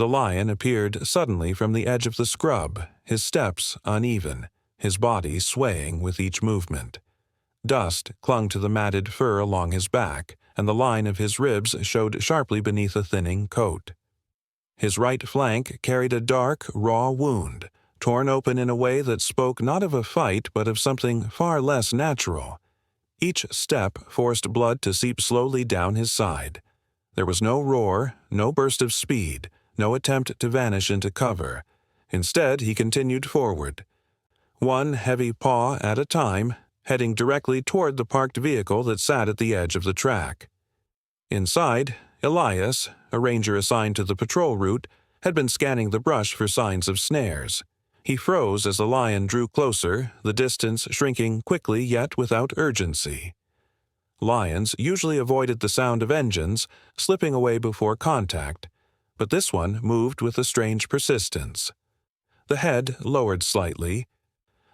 The lion appeared suddenly from the edge of the scrub, his steps uneven, his body swaying with each movement. Dust clung to the matted fur along his back, and the line of his ribs showed sharply beneath a thinning coat. His right flank carried a dark, raw wound, torn open in a way that spoke not of a fight but of something far less natural. Each step forced blood to seep slowly down his side. There was no roar, no burst of speed, no attempt to vanish into cover. Instead, he continued forward, one heavy paw at a time, heading directly toward the parked vehicle that sat at the edge of the track. Inside, Elias, a ranger assigned to the patrol route, had been scanning the brush for signs of snares. He froze as the lion drew closer, the distance shrinking quickly yet without urgency. Lions usually avoided the sound of engines, slipping away before contact, but this one moved with a strange persistence. The head lowered slightly,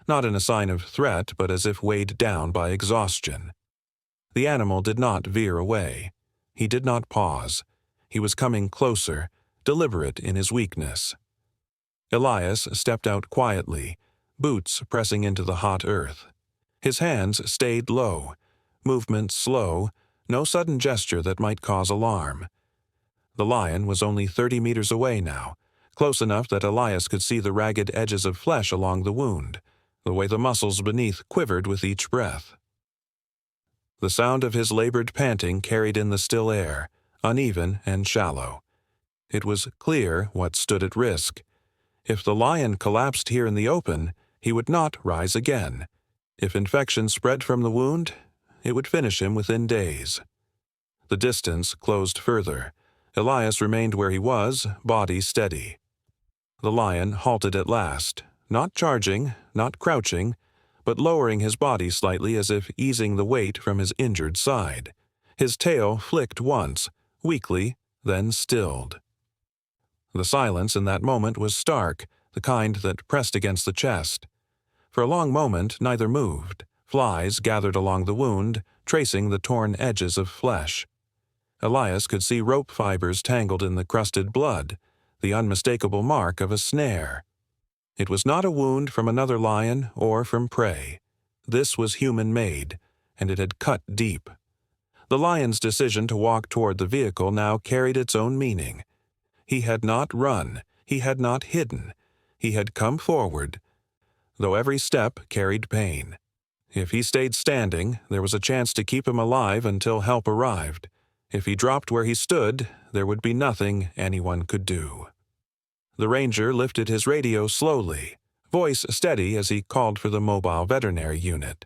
not in a sign of threat but as if weighed down by exhaustion. The animal did not veer away. He did not pause. He was coming closer, deliberate in his weakness. Elias stepped out quietly, boots pressing into the hot earth. His hands stayed low, movement slow, no sudden gesture that might cause alarm. The lion was only 30 meters away now, close enough that Elias could see the ragged edges of flesh along the wound, the way the muscles beneath quivered with each breath. The sound of his labored panting carried in the still air, uneven and shallow. It was clear what stood at risk. If the lion collapsed here in the open, he would not rise again. If infection spread from the wound, it would finish him within days. The distance closed further. Elias remained where he was, body steady. The lion halted at last, not charging, not crouching, but lowering his body slightly as if easing the weight from his injured side. His tail flicked once, weakly, then stilled. The silence in that moment was stark, the kind that pressed against the chest. For a long moment neither moved. Flies gathered along the wound, tracing the torn edges of flesh. Elias could see rope fibers tangled in the crusted blood, the unmistakable mark of a snare. It was not a wound from another lion or from prey. This was human-made, and it had cut deep. The lion's decision to walk toward the vehicle now carried its own meaning. He had not run, he had not hidden, he had come forward, though every step carried pain. If he stayed standing, there was a chance to keep him alive until help arrived. If he dropped where he stood, there would be nothing anyone could do. The ranger lifted his radio slowly, voice steady as he called for the mobile veterinary unit.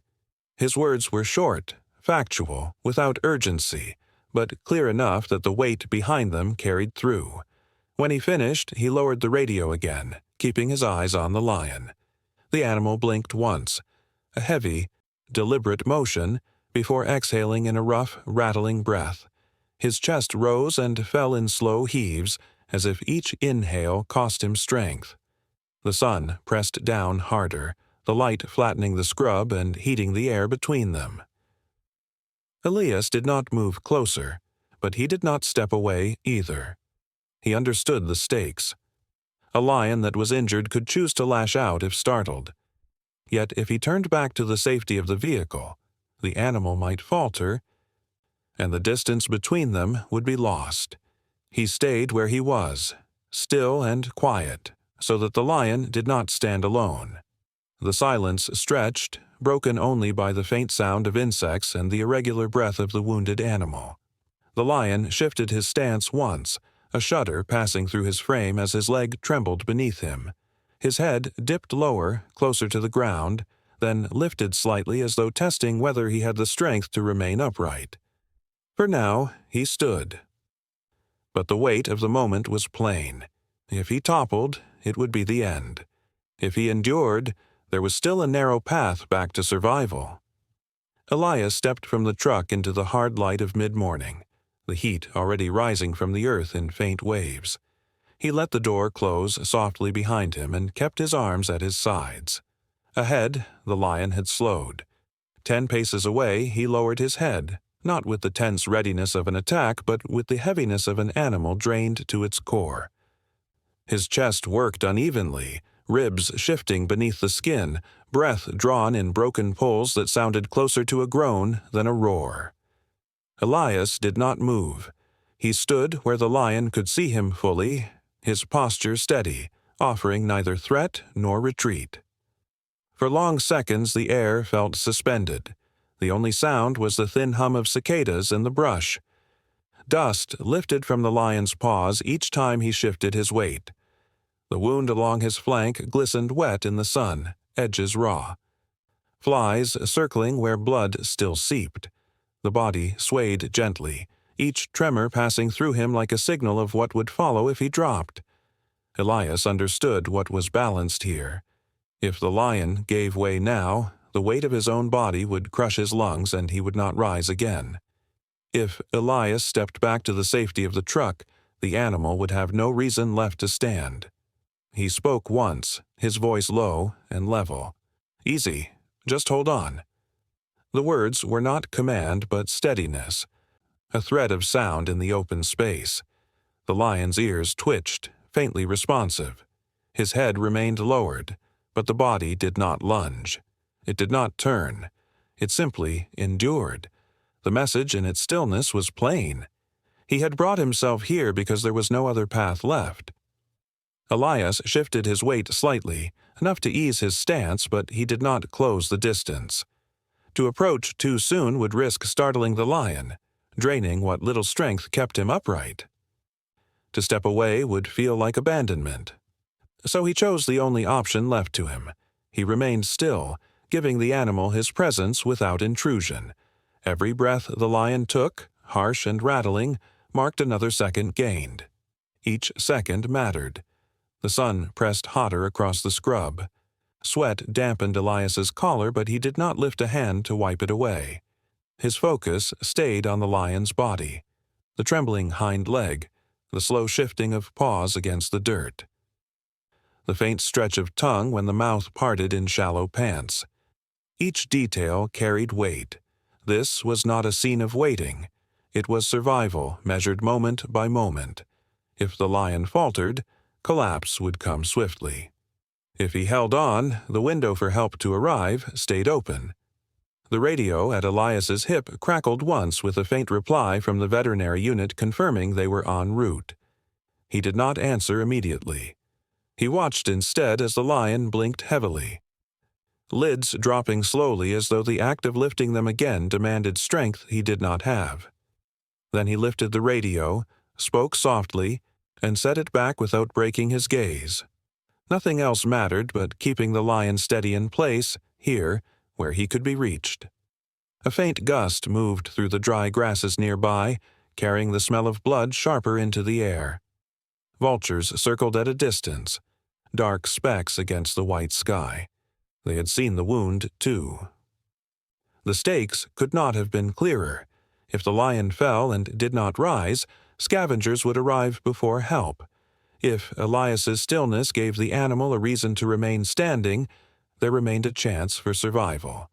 His words were short, factual, without urgency, but clear enough that the weight behind them carried through. When he finished, he lowered the radio again, keeping his eyes on the lion. The animal blinked once, a heavy, deliberate motion, before exhaling in a rough, rattling breath. His chest rose and fell in slow heaves, as if each inhale cost him strength. The sun pressed down harder, the light flattening the scrub and heating the air between them. Elias did not move closer, but he did not step away either. He understood the stakes. A lion that was injured could choose to lash out if startled. Yet if he turned back to the safety of the vehicle, the animal might falter, and the distance between them would be lost. He stayed where he was, still and quiet, so that the lion did not stand alone. The silence stretched, broken only by the faint sound of insects and the irregular breath of the wounded animal. The lion shifted his stance once, a shudder passing through his frame as his leg trembled beneath him. His head dipped lower, closer to the ground, then lifted slightly as though testing whether he had the strength to remain upright. For now, he stood. But the weight of the moment was plain. If he toppled, it would be the end. If he endured, there was still a narrow path back to survival. Elias stepped from the truck into the hard light of mid-morning, the heat already rising from the earth in faint waves. He let the door close softly behind him and kept his arms at his sides. Ahead, the lion had slowed. 10 paces away, he lowered his head, not with the tense readiness of an attack, but with the heaviness of an animal drained to its core. His chest worked unevenly, ribs shifting beneath the skin, breath drawn in broken pulls that sounded closer to a groan than a roar. Elias did not move. He stood where the lion could see him fully, his posture steady, offering neither threat nor retreat. For long seconds the air felt suspended. The only sound was the thin hum of cicadas in the brush. Dust lifted from the lion's paws each time he shifted his weight. The wound along his flank glistened wet in the sun, edges raw. Flies circling where blood still seeped. The body swayed gently, each tremor passing through him like a signal of what would follow if he dropped. Elias understood what was balanced here. If the lion gave way now, the weight of his own body would crush his lungs and he would not rise again. If Elias stepped back to the safety of the truck, the animal would have no reason left to stand. He spoke once, his voice low and level. "Easy, just hold on." The words were not command but steadiness, a thread of sound in the open space. The lion's ears twitched, faintly responsive. His head remained lowered, but the body did not lunge. It did not turn. It simply endured. The message in its stillness was plain. He had brought himself here because there was no other path left. Elias shifted his weight slightly, enough to ease his stance, but he did not close the distance. To approach too soon would risk startling the lion, draining what little strength kept him upright. To step away would feel like abandonment. So he chose the only option left to him. He remained still, giving the animal his presence without intrusion. Every breath the lion took, harsh and rattling, marked another second gained. Each second mattered. The sun pressed hotter across the scrub. Sweat dampened Elias's collar, but he did not lift a hand to wipe it away. His focus stayed on the lion's body, the trembling hind leg, the slow shifting of paws against the dirt. The faint stretch of tongue when the mouth parted in shallow pants. Each detail carried weight. This was not a scene of waiting. It was survival, measured moment by moment. If the lion faltered, collapse would come swiftly. If he held on, the window for help to arrive stayed open. The radio at Elias's hip crackled once with a faint reply from the veterinary unit confirming they were en route. He did not answer immediately. He watched instead as the lion blinked heavily, lids dropping slowly as though the act of lifting them again demanded strength he did not have. Then he lifted the radio, spoke softly, and set it back without breaking his gaze. Nothing else mattered but keeping the lion steady in place, here, where he could be reached. A faint gust moved through the dry grasses nearby, carrying the smell of blood sharper into the air. Vultures circled at a distance, dark specks against the white sky. They had seen the wound, too. The stakes could not have been clearer. If the lion fell and did not rise, scavengers would arrive before help. If Elias's stillness gave the animal a reason to remain standing, there remained a chance for survival.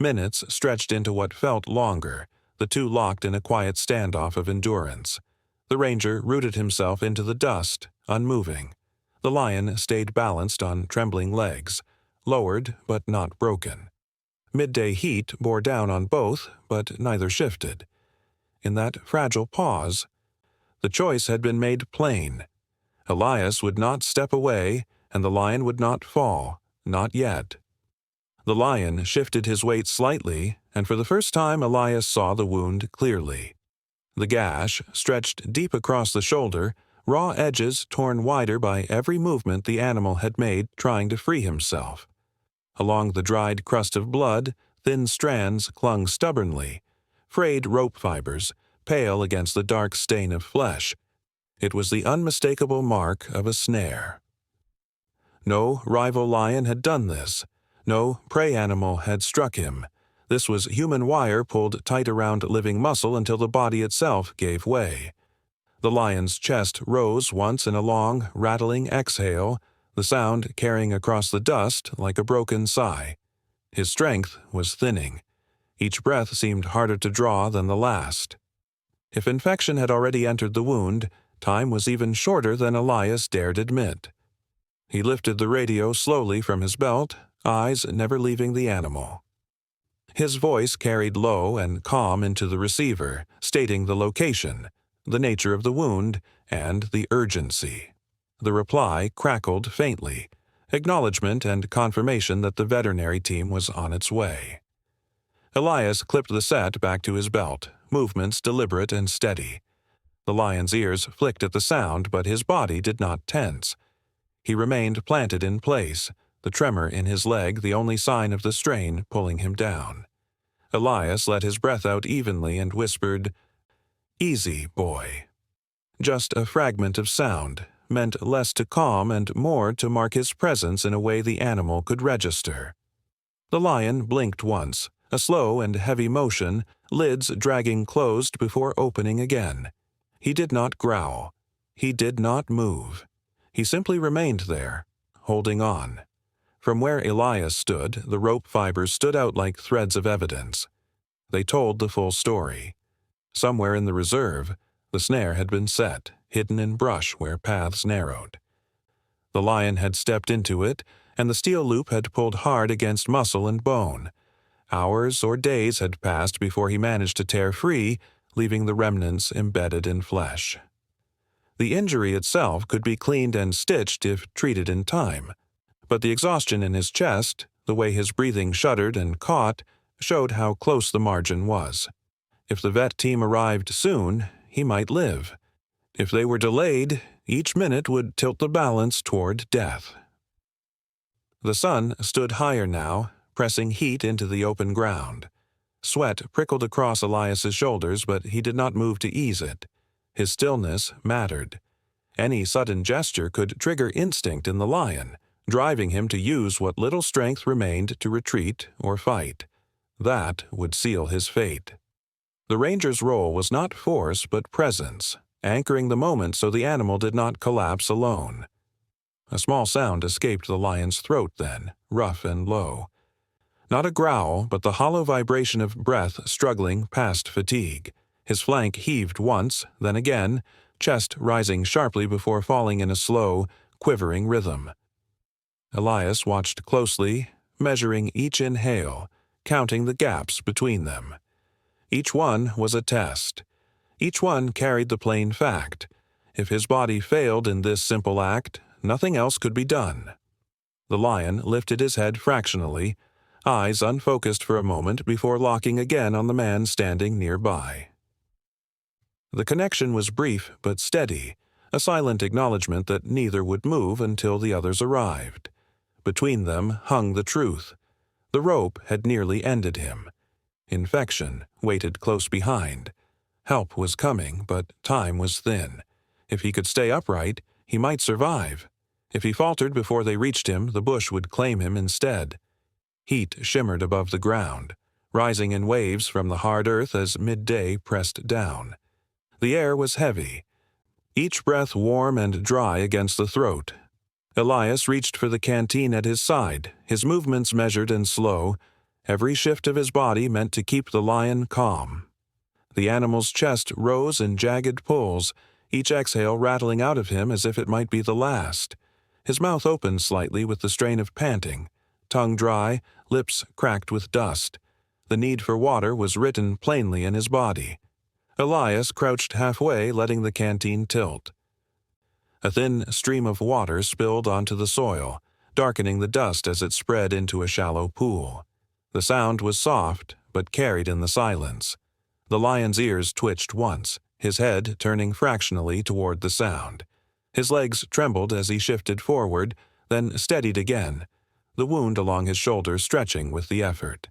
Minutes stretched into what felt longer, the two locked in a quiet standoff of endurance. The ranger rooted himself into the dust, unmoving. The lion stayed balanced on trembling legs, lowered but not broken. Midday heat bore down on both, but neither shifted. In that fragile pause, the choice had been made plain. Elias would not step away, and the lion would not fall, not yet. The lion shifted his weight slightly, and for the first time Elias saw the wound clearly. The gash stretched deep across the shoulder, raw edges torn wider by every movement the animal had made trying to free himself. Along the dried crust of blood, thin strands clung stubbornly, frayed rope fibers, pale against the dark stain of flesh. It was the unmistakable mark of a snare. No rival lion had done this. No prey animal had struck him. This was human wire pulled tight around living muscle until the body itself gave way. The lion's chest rose once in a long, rattling exhale, the sound carrying across the dust like a broken sigh. His strength was thinning. Each breath seemed harder to draw than the last. If infection had already entered the wound, Time was even shorter than Elias dared admit. He lifted the radio slowly from his belt, eyes never leaving the animal. His voice carried low and calm into the receiver, stating the location, the nature of the wound, and the urgency. The reply crackled faintly, acknowledgement and confirmation that the veterinary team was on its way. Elias clipped the set back to his belt, movements deliberate and steady. The lion's ears flicked at the sound, but his body did not tense. He remained planted in place, the tremor in his leg the only sign of the strain pulling him down. Elias let his breath out evenly and whispered, "Easy, boy." Just a fragment of sound, meant less to calm and more to mark his presence in a way the animal could register. The lion blinked once, a slow and heavy motion, lids dragging closed before opening again. He did not growl. He did not move. He simply remained there, holding on. From where Elias stood, the rope fibers stood out like threads of evidence. They told the full story. Somewhere in the reserve, the snare had been set, hidden in brush where paths narrowed. The lion had stepped into it, and the steel loop had pulled hard against muscle and bone. Hours or days had passed before he managed to tear free, leaving the remnants embedded in flesh. The injury itself could be cleaned and stitched if treated in time, but the exhaustion in his chest, the way his breathing shuddered and caught, showed how close the margin was. If the vet team arrived soon, he might live. If they were delayed, each minute would tilt the balance toward death. The sun stood higher now, pressing heat into the open ground. Sweat prickled across Elias's shoulders, but he did not move to ease it. His stillness mattered. Any sudden gesture could trigger instinct in the lion, driving him to use what little strength remained to retreat or fight. That would seal his fate. The ranger's role was not force but presence, anchoring the moment so the animal did not collapse alone. A small sound escaped the lion's throat then, rough and low. Not a growl, but the hollow vibration of breath struggling past fatigue. His flank heaved once, then again, chest rising sharply before falling in a slow, quivering rhythm. Elias watched closely, measuring each inhale, counting the gaps between them. Each one was a test. Each one carried the plain fact. If his body failed in this simple act, nothing else could be done. The lion lifted his head fractionally, eyes unfocused for a moment before locking again on the man standing nearby. The connection was brief but steady, a silent acknowledgement that neither would move until the others arrived. Between them hung the truth. The rope had nearly ended him. Infection waited close behind. Help was coming, but time was thin. If he could stay upright, he might survive. If he faltered before they reached him, the bush would claim him instead. Heat shimmered above the ground, rising in waves from the hard earth as midday pressed down. The air was heavy, each breath warm and dry against the throat. Elias reached for the canteen at his side, his movements measured and slow. Every shift of his body meant to keep the lion calm. The animal's chest rose in jagged pulls, each exhale rattling out of him as if it might be the last. His mouth opened slightly with the strain of panting, tongue dry, lips cracked with dust. The need for water was written plainly in his body. Elias crouched halfway, letting the canteen tilt. A thin stream of water spilled onto the soil, darkening the dust as it spread into a shallow pool. The sound was soft, but carried in the silence. The lion's ears twitched once, his head turning fractionally toward the sound. His legs trembled as he shifted forward, then steadied again, the wound along his shoulder stretching with the effort.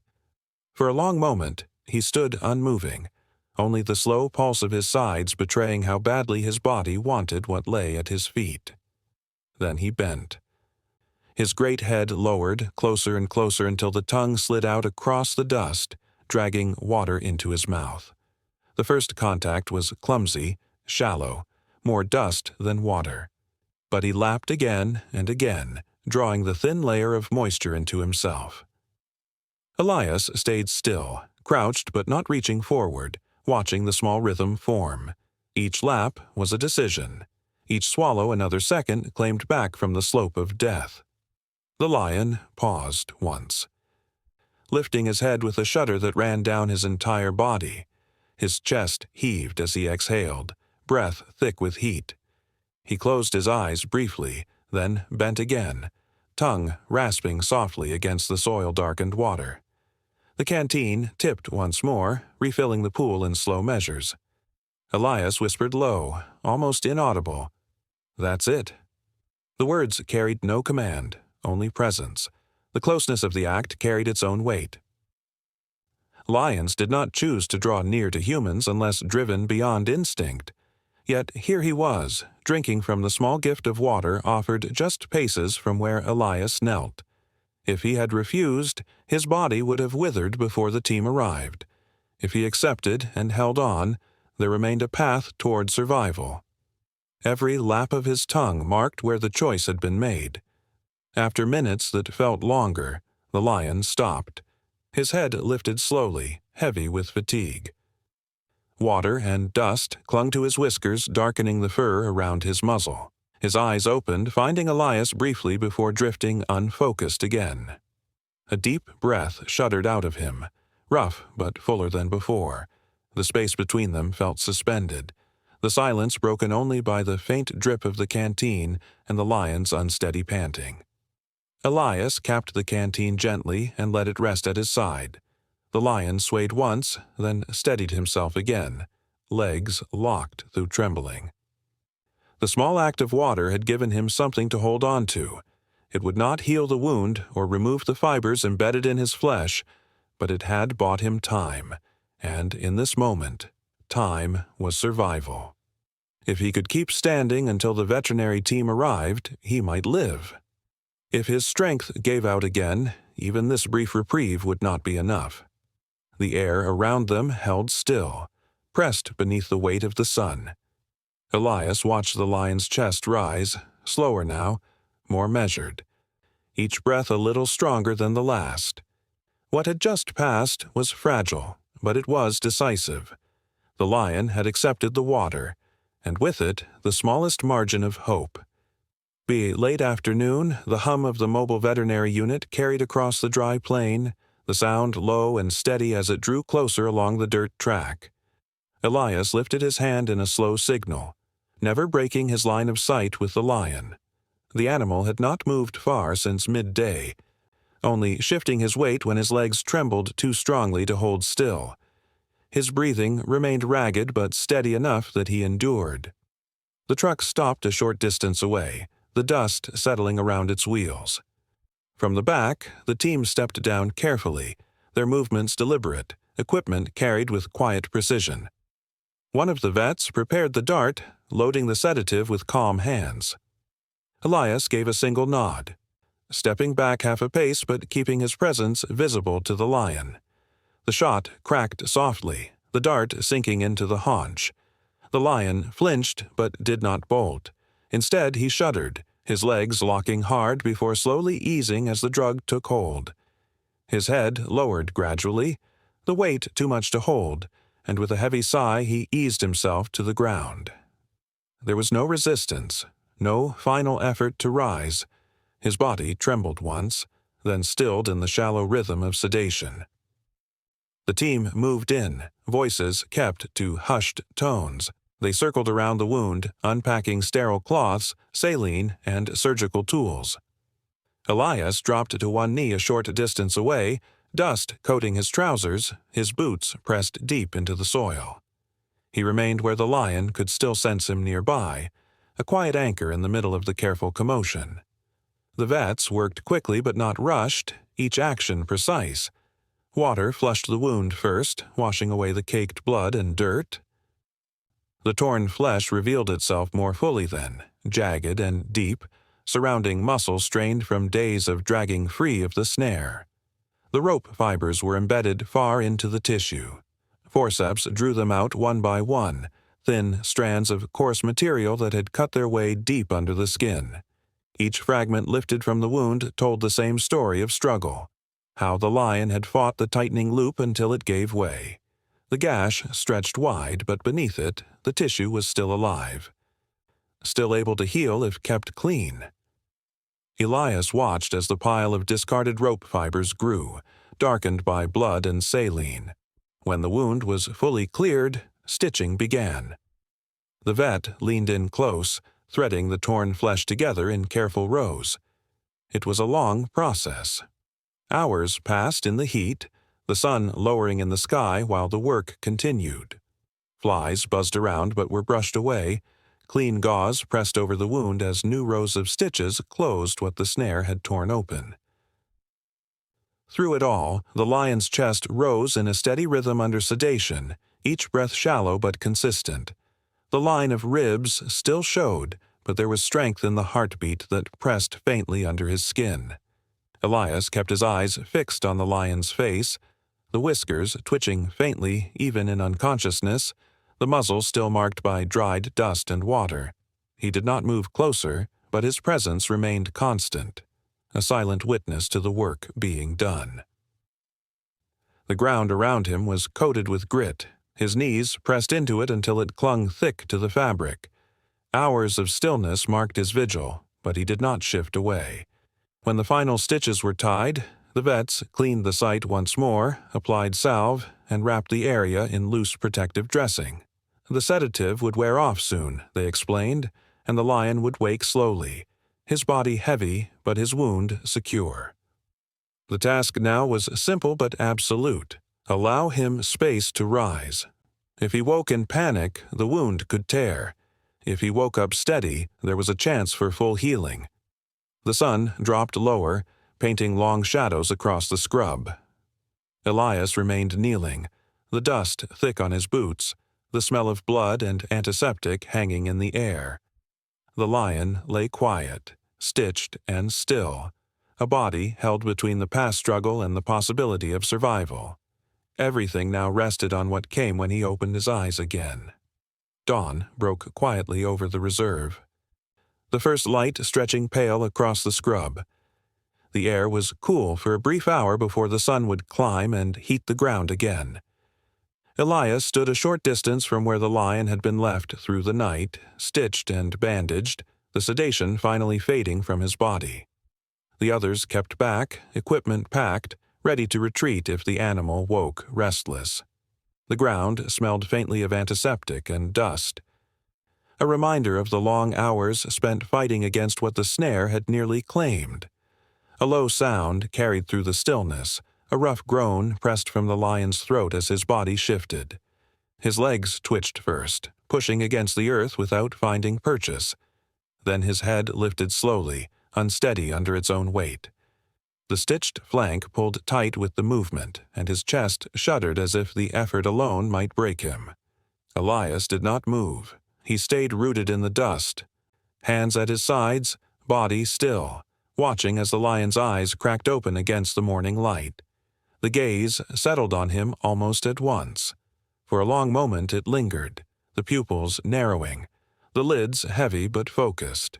For a long moment, he stood unmoving, only the slow pulse of his sides betraying how badly his body wanted what lay at his feet. Then he bent. His great head lowered, closer and closer until the tongue slid out across the dust, dragging water into his mouth. The first contact was clumsy, shallow, more dust than water. But he lapped again and again, drawing the thin layer of moisture into himself. Elias stayed still, crouched but not reaching forward, watching the small rhythm form. Each lap was a decision. Each swallow another second claimed back from the slope of death. The lion paused once, lifting his head with a shudder that ran down his entire body. His chest heaved as he exhaled, breath thick with heat. He closed his eyes briefly, then bent again, tongue rasping softly against the soil-darkened water. The canteen tipped once more, refilling the pool in slow measures. Elias whispered low, almost inaudible, "That's it." The words carried no command, only presence. The closeness of the act carried its own weight. Lions did not choose to draw near to humans unless driven beyond instinct. Yet here he was, drinking from the small gift of water offered just paces from where Elias knelt. If he had refused, his body would have withered before the team arrived. If he accepted and held on, there remained a path toward survival. Every lap of his tongue marked where the choice had been made. After minutes that felt longer, the lion stopped. His head lifted slowly, heavy with fatigue. Water and dust clung to his whiskers, darkening the fur around his muzzle. His eyes opened, finding Elias briefly before drifting unfocused again. A deep breath shuddered out of him, rough but fuller than before. The space between them felt suspended, the silence broken only by the faint drip of the canteen and the lion's unsteady panting. Elias capped the canteen gently and let it rest at his side. The lion swayed once, then steadied himself again, legs locked through trembling. The small act of water had given him something to hold on to. It would not heal the wound or remove the fibers embedded in his flesh, but it had bought him time, and in this moment, time was survival. If he could keep standing until the veterinary team arrived, he might live. If his strength gave out again, even this brief reprieve would not be enough. The air around them held still, pressed beneath the weight of the sun. Elias watched the lion's chest rise, slower now, more measured, each breath a little stronger than the last. What had just passed was fragile, but it was decisive. The lion had accepted the water, and with it the smallest margin of hope. By late afternoon, the hum of the mobile veterinary unit carried across the dry plain, the sound low and steady as it drew closer along the dirt track. Elias lifted his hand in a slow signal, never breaking his line of sight with the lion. The animal had not moved far since midday, only shifting his weight when his legs trembled too strongly to hold still. His breathing remained ragged but steady enough that he endured. The truck stopped a short distance away, the dust settling around its wheels. From the back, the team stepped down carefully, their movements deliberate, equipment carried with quiet precision. One of the vets prepared the dart, loading the sedative with calm hands. Elias gave a single nod, stepping back half a pace but keeping his presence visible to the lion. The shot cracked softly, the dart sinking into the haunch. The lion flinched but did not bolt. Instead, he shuddered, his legs locking hard before slowly easing as the drug took hold. His head lowered gradually, the weight too much to hold, and with a heavy sigh he eased himself to the ground. There was no resistance, no final effort to rise. His body trembled once, then stilled in the shallow rhythm of sedation. The team moved in, voices kept to hushed tones. They circled around the wound, unpacking sterile cloths, saline, and surgical tools. Elias dropped to one knee a short distance away, dust coating his trousers, his boots pressed deep into the soil. He remained where the lion could still sense him nearby, a quiet anchor in the middle of the careful commotion. The vets worked quickly but not rushed, each action precise. Water flushed the wound first, washing away the caked blood and dirt. The torn flesh revealed itself more fully then, jagged and deep, surrounding muscle strained from days of dragging free of the snare. The rope fibers were embedded far into the tissue. Forceps drew them out one by one, thin strands of coarse material that had cut their way deep under the skin. Each fragment lifted from the wound told the same story of struggle, how the lion had fought the tightening loop until it gave way. The gash stretched wide, but beneath it, the tissue was still alive, still able to heal if kept clean. Elias watched as the pile of discarded rope fibers grew, darkened by blood and saline. When the wound was fully cleared, stitching began. The vet leaned in close, threading the torn flesh together in careful rows. It was a long process. Hours passed in the heat, the sun lowering in the sky while the work continued. Flies buzzed around but were brushed away. Clean gauze pressed over the wound as new rows of stitches closed what the snare had torn open. Through it all, the lion's chest rose in a steady rhythm under sedation, each breath shallow but consistent. The line of ribs still showed, but there was strength in the heartbeat that pressed faintly under his skin. Elias kept his eyes fixed on the lion's face, the whiskers twitching faintly even in unconsciousness, the muzzle still marked by dried dust and water. He did not move closer, but his presence remained constant, a silent witness to the work being done. The ground around him was coated with grit, his knees pressed into it until it clung thick to the fabric. Hours of stillness marked his vigil, but he did not shift away. When the final stitches were tied, the vets cleaned the site once more, applied salve, and wrapped the area in loose protective dressing. The sedative would wear off soon, they explained, and the lion would wake slowly, his body heavy but his wound secure. The task now was simple but absolute. Allow him space to rise. If he woke in panic, the wound could tear. If he woke up steady, there was a chance for full healing. The sun dropped lower, painting long shadows across the scrub. Elias remained kneeling, the dust thick on his boots, the smell of blood and antiseptic hanging in the air. The lion lay quiet, stitched and still, a body held between the past struggle and the possibility of survival. Everything now rested on what came when he opened his eyes again. Dawn broke quietly over the reserve, the first light stretching pale across the scrub. The air was cool for a brief hour before the sun would climb and heat the ground again. Elias stood a short distance from where the lion had been left through the night, stitched and bandaged, the sedation finally fading from his body. The others kept back, equipment packed, ready to retreat if the animal woke restless. The ground smelled faintly of antiseptic and dust, a reminder of the long hours spent fighting against what the snare had nearly claimed. A low sound carried through the stillness, a rough groan pressed from the lion's throat as his body shifted. His legs twitched first, pushing against the earth without finding purchase. Then his head lifted slowly, unsteady under its own weight. The stitched flank pulled tight with the movement, and his chest shuddered as if the effort alone might break him. Elias did not move. He stayed rooted in the dust, hands at his sides, body still, watching as the lion's eyes cracked open against the morning light. The gaze settled on him almost at once. For a long moment it lingered, the pupils narrowing, the lids heavy but focused.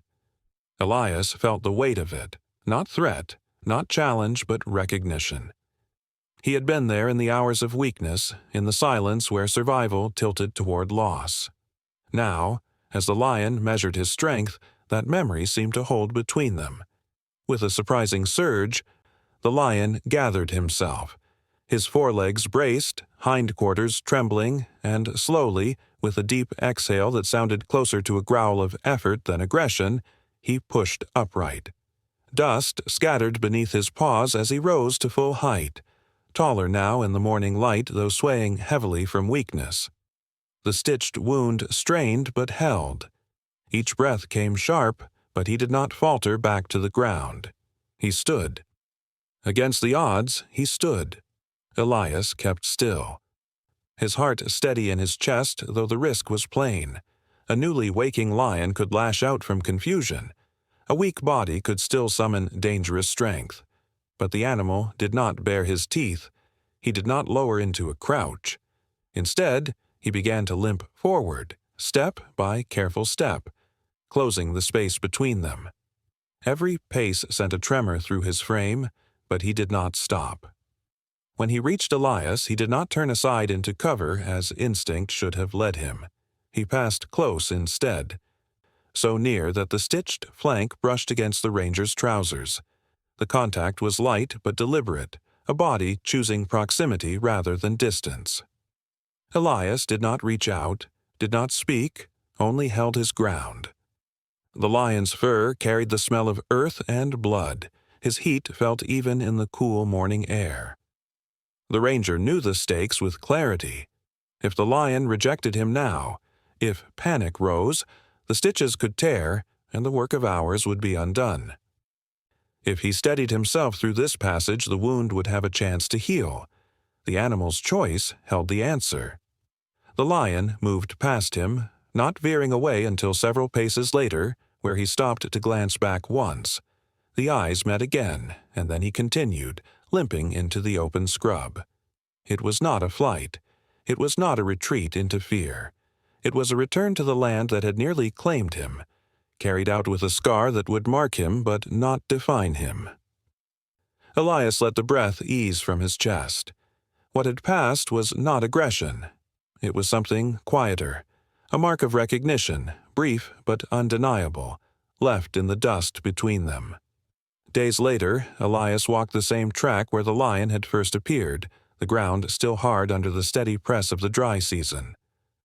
Elias felt the weight of it, not threat, not challenge, but recognition. He had been there in the hours of weakness, in the silence where survival tilted toward loss. Now, as the lion measured his strength, that memory seemed to hold between them. With a surprising surge, the lion gathered himself, his forelegs braced, hindquarters trembling, and slowly, with a deep exhale that sounded closer to a growl of effort than aggression, he pushed upright. Dust scattered beneath his paws as he rose to full height, taller now in the morning light though swaying heavily from weakness. The stitched wound strained but held. Each breath came sharp, but he did not falter back to the ground. He stood. Against the odds, he stood. Elias kept still. His heart steady in his chest, though the risk was plain. A newly waking lion could lash out from confusion. A weak body could still summon dangerous strength. But the animal did not bare his teeth. He did not lower into a crouch. Instead, he began to limp forward, step by careful step, closing the space between them. Every pace sent a tremor through his frame, but he did not stop. When he reached Elias, he did not turn aside into cover as instinct should have led him. He passed close instead, so near that the stitched flank brushed against the ranger's trousers. The contact was light but deliberate, a body choosing proximity rather than distance. Elias did not reach out, did not speak, only held his ground. The lion's fur carried the smell of earth and blood. His heat felt even in the cool morning air. The ranger knew the stakes with clarity. If the lion rejected him now, if panic rose, the stitches could tear, and the work of hours would be undone. If he steadied himself through this passage, the wound would have a chance to heal. The animal's choice held the answer. The lion moved past him, not veering away until several paces later, where he stopped to glance back once. The eyes met again, and then he continued, limping into the open scrub. It was not a flight. It was not a retreat into fear. It was a return to the land that had nearly claimed him, carried out with a scar that would mark him but not define him. Elias let the breath ease from his chest. What had passed was not aggression. It was something quieter, a mark of recognition, brief but undeniable, left in the dust between them. Days later, Elias walked the same track where the lion had first appeared, the ground still hard under the steady press of the dry season.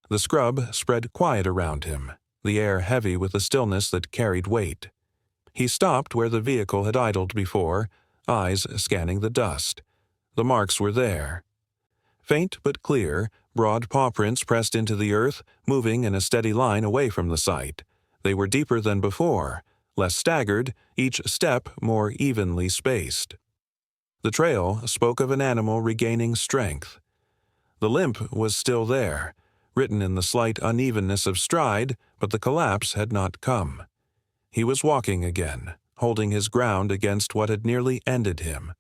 The scrub spread quiet around him, the air heavy with a stillness that carried weight. He stopped where the vehicle had idled before, eyes scanning the dust. The marks were there. Faint but clear, broad paw prints pressed into the earth, moving in a steady line away from the site. They were deeper than before, less staggered, each step more evenly spaced. The trail spoke of an animal regaining strength. The limp was still there, written in the slight unevenness of stride, but the collapse had not come. He was walking again, holding his ground against what had nearly ended him.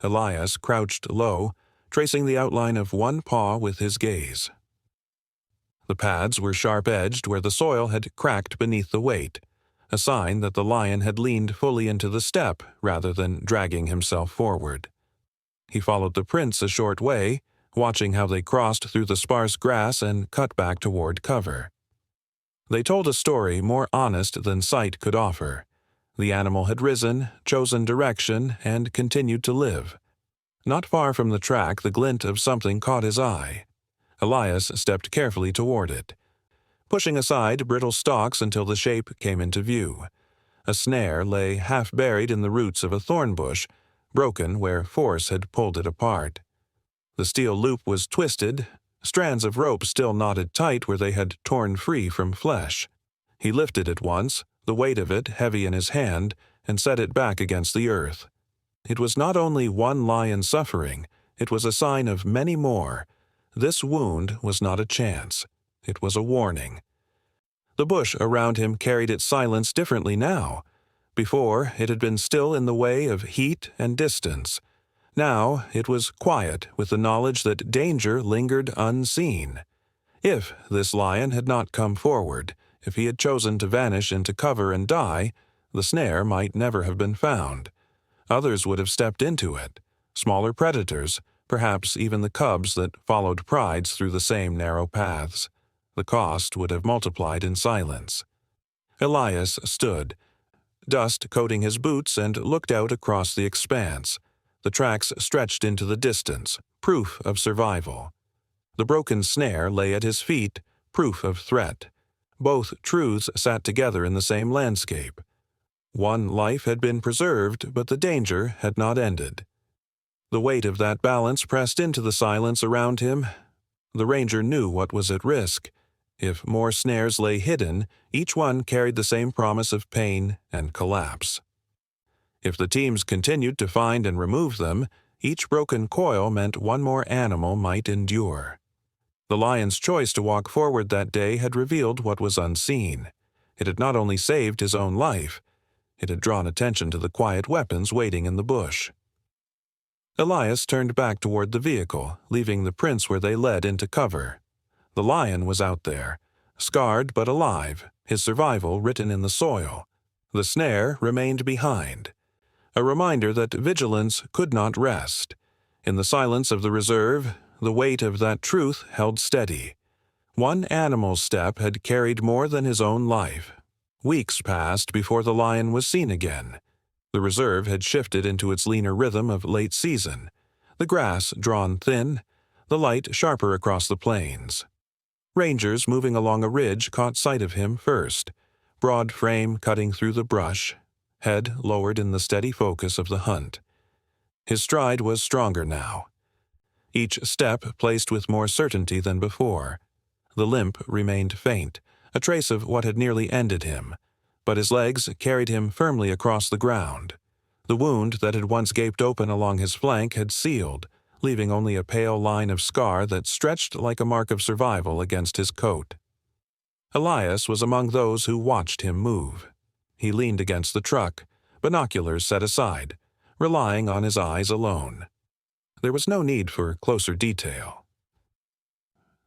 Elias crouched low, tracing the outline of one paw with his gaze. The pads were sharp-edged where the soil had cracked beneath the weight, a sign that the lion had leaned fully into the step rather than dragging himself forward. He followed the prints a short way, watching how they crossed through the sparse grass and cut back toward cover. They told a story more honest than sight could offer. The animal had risen, chosen direction, and continued to live. Not far from the track, the glint of something caught his eye. Elias stepped carefully toward it, pushing aside brittle stalks until the shape came into view. A snare lay half buried in the roots of a thorn bush, broken where force had pulled it apart. The steel loop was twisted, strands of rope still knotted tight where they had torn free from flesh. He lifted it once, the weight of it heavy in his hand, and set it back against the earth. It was not only one lion suffering, it was a sign of many more. This wound was not a chance. It was a warning. The bush around him carried its silence differently now. Before, it had been still in the way of heat and distance. Now it was quiet with the knowledge that danger lingered unseen. If this lion had not come forward, if he had chosen to vanish into cover and die, the snare might never have been found. Others would have stepped into it, smaller predators, perhaps even the cubs that followed prides through the same narrow paths. The cost would have multiplied in silence. Elias stood, dust coating his boots, and looked out across the expanse. The tracks stretched into the distance, proof of survival. The broken snare lay at his feet, proof of threat. Both truths sat together in the same landscape. One life had been preserved, but the danger had not ended. The weight of that balance pressed into the silence around him. The ranger knew what was at risk. If more snares lay hidden, each one carried the same promise of pain and collapse. If the teams continued to find and remove them, each broken coil meant one more animal might endure. The lion's choice to walk forward that day had revealed what was unseen. It had not only saved his own life, it had drawn attention to the quiet weapons waiting in the bush. Elias turned back toward the vehicle, leaving the prints where they led into cover. The lion was out there, scarred but alive, his survival written in the soil. The snare remained behind, a reminder that vigilance could not rest. In the silence of the reserve, the weight of that truth held steady. One animal's step had carried more than his own life. Weeks passed before the lion was seen again. The reserve had shifted into its leaner rhythm of late season, the grass drawn thin, the light sharper across the plains. Rangers moving along a ridge caught sight of him first, broad frame cutting through the brush, head lowered in the steady focus of the hunt. His stride was stronger now, each step placed with more certainty than before. The limp remained faint, a trace of what had nearly ended him, but his legs carried him firmly across the ground. The wound that had once gaped open along his flank had sealed, leaving only a pale line of scar that stretched like a mark of survival against his coat. Elias was among those who watched him move. He leaned against the truck, binoculars set aside, relying on his eyes alone. There was no need for closer detail.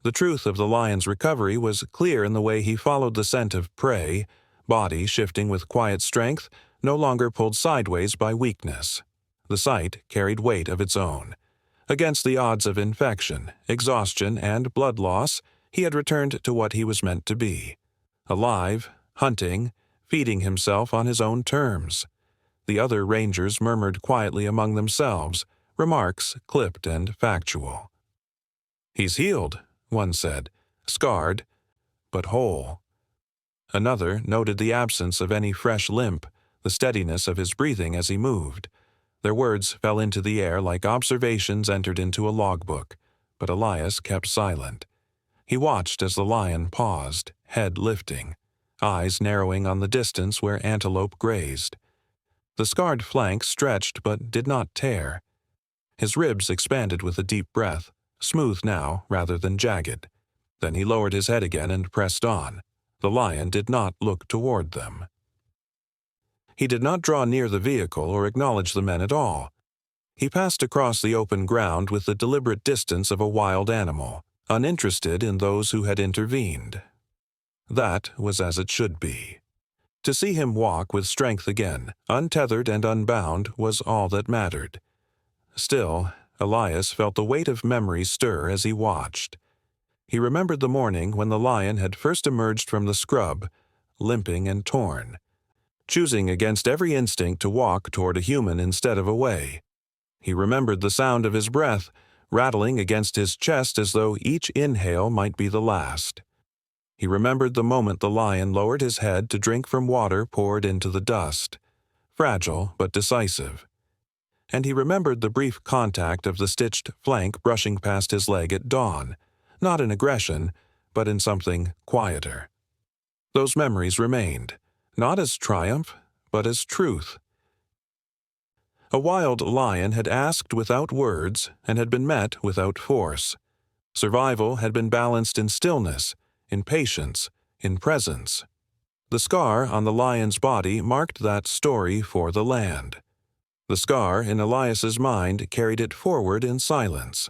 The truth of the lion's recovery was clear in the way he followed the scent of prey, body shifting with quiet strength, no longer pulled sideways by weakness. The sight carried weight of its own. Against the odds of infection, exhaustion, and blood loss, he had returned to what he was meant to be. Alive, hunting, feeding himself on his own terms. The other rangers murmured quietly among themselves, remarks clipped and factual. "He's healed," one said, "scarred, but whole." Another noted the absence of any fresh limp, the steadiness of his breathing as he moved. Their words fell into the air like observations entered into a logbook, but Elias kept silent. He watched as the lion paused, head lifting, eyes narrowing on the distance where antelope grazed. The scarred flank stretched but did not tear. His ribs expanded with a deep breath, smooth now rather than jagged. Then he lowered his head again and pressed on. The lion did not look toward them. He did not draw near the vehicle or acknowledge the men at all. He passed across the open ground with the deliberate distance of a wild animal, uninterested in those who had intervened. That was as it should be. To see him walk with strength again, untethered and unbound, was all that mattered. Still, Elias felt the weight of memory stir as he watched. He remembered the morning when the lion had first emerged from the scrub, limping and torn, choosing against every instinct to walk toward a human instead of away. He remembered the sound of his breath, rattling against his chest as though each inhale might be the last. He remembered the moment the lion lowered his head to drink from water poured into the dust, fragile but decisive. And he remembered the brief contact of the stitched flank brushing past his leg at dawn, not in aggression, but in something quieter. Those memories remained, not as triumph, but as truth. A wild lion had asked without words and had been met without force. Survival had been balanced in stillness, in patience, in presence. The scar on the lion's body marked that story for the land. The scar in Elias's mind carried it forward in silence.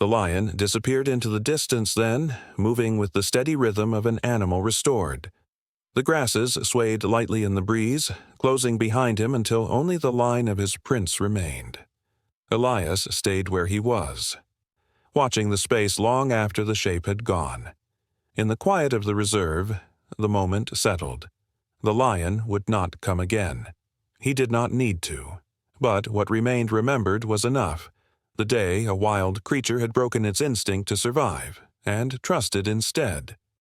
The lion disappeared into the distance then, moving with the steady rhythm of an animal restored. The grasses swayed lightly in the breeze, closing behind him until only the line of his prints remained. Elias stayed where he was, watching the space long after the shape had gone. In the quiet of the reserve, the moment settled. The lion would not come again. He did not need to. But what remained remembered was enough. The day a wild creature had broken its instinct to survive, and trusted instead.